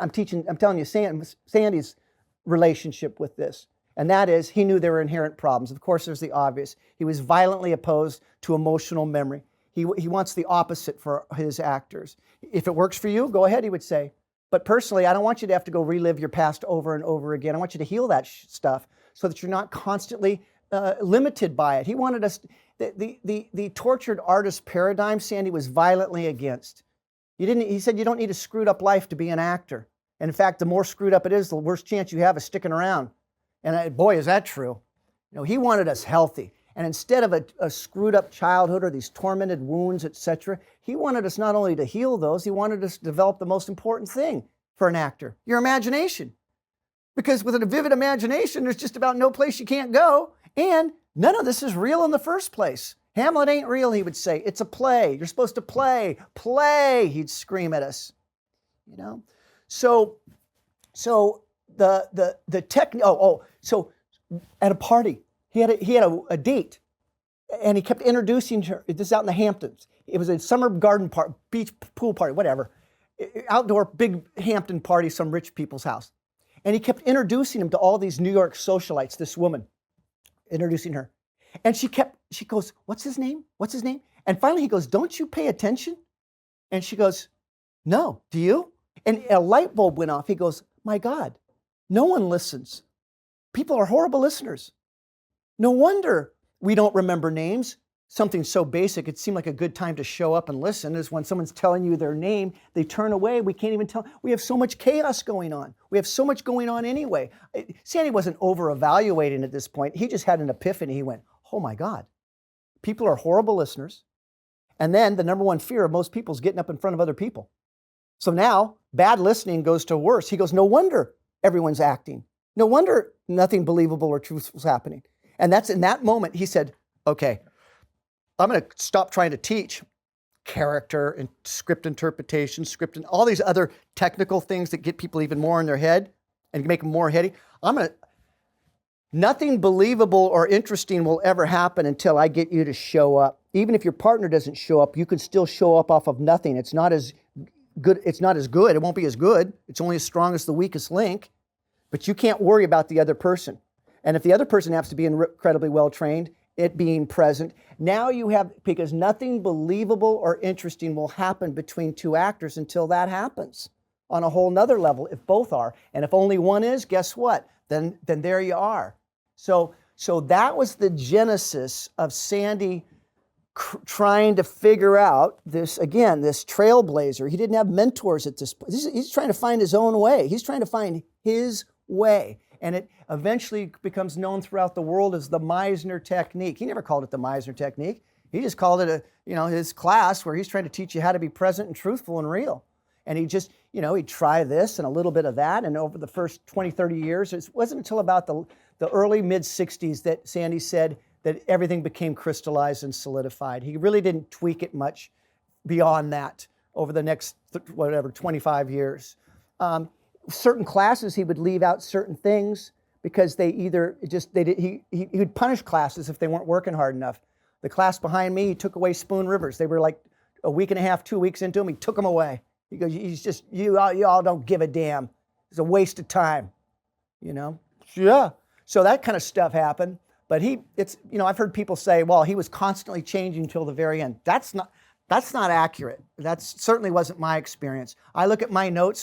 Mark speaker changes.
Speaker 1: I'm telling you Sandy's relationship with this. And that is, he knew there were inherent problems. Of course, there's the obvious. He was violently opposed to emotional memory. He wants the opposite for his actors. If it works for you, go ahead, he would say. But personally, I don't want you to have to go relive your past over and over again. I want you to heal that stuff so that you're not constantly limited by it. He wanted us, the tortured artist paradigm, Sandy was violently against. He said you don't need a screwed up life to be an actor. And in fact, the more screwed up it is, the worse chance you have of sticking around. And boy, is that true. He wanted us healthy. And instead of a screwed up childhood or these tormented wounds, etc., he wanted us not only to heal those, he wanted us to develop the most important thing for an actor, your imagination. Because with a vivid imagination, there's just about no place you can't go. And none of this is real in the first place. Hamlet ain't real, he would say. It's a play. You're supposed to play. Play, he'd scream at us. So the technique, so at a party, he had a date, and he kept introducing her. This is out in the Hamptons. It was a summer garden party, beach pool party, whatever. Outdoor big Hampton party, some rich people's house. And he kept introducing him to all these New York socialites, this woman, introducing her. And she goes, what's his name? What's his name? And finally he goes, don't you pay attention? And she goes, no, do you? And a light bulb went off. He goes, my God, no one listens. People are horrible listeners. No wonder we don't remember names. Something so basic, it seemed like a good time to show up and listen is when someone's telling you their name, they turn away, we can't even tell. We have so much chaos going on. We have so much going on anyway. Sandy wasn't over-evaluating at this point. He just had an epiphany. He went, oh my God, people are horrible listeners. And then the number one fear of most people is getting up in front of other people. So now bad listening goes to worse. He goes, no wonder everyone's acting. No wonder nothing believable or truthful is happening. And that's in that moment, he said, okay, I'm going to stop trying to teach character and script interpretation, script and all these other technical things that get people even more in their head and make them more heady. Nothing believable or interesting will ever happen until I get you to show up. Even if your partner doesn't show up, you can still show up off of nothing. It's not as good. It won't be as good. It's only as strong as the weakest link. But you can't worry about the other person. And if the other person happens to be incredibly well-trained, it being present, now you have, because nothing believable or interesting will happen between two actors until that happens on a whole nother level, if both are. And if only one is, guess what? Then there you are. So that was the genesis of Sandy trying to figure out this, again, this trailblazer. He didn't have mentors at this point. He's trying to find his own way. He's trying to find his way. And it eventually becomes known throughout the world as the Meisner technique. He never called it the Meisner technique. He just called it his class where he's trying to teach you how to be present and truthful and real. And he just, he'd try this and a little bit of that. And over the first 20, 30 years, it wasn't until about the early mid-60s that Sandy said that everything became crystallized and solidified. He really didn't tweak it much beyond that over the next, 25 years. Certain classes, he would leave out certain things because he would punish classes if they weren't working hard enough. The class behind me, he took away Spoon Rivers. They were like a week and a half, 2 weeks into them, he took them away. He goes, you all don't give a damn. It's a waste of time, Yeah. So that kind of stuff happened. But I've heard people say, well, he was constantly changing until the very end. That's not accurate. That certainly wasn't my experience. I look at my notes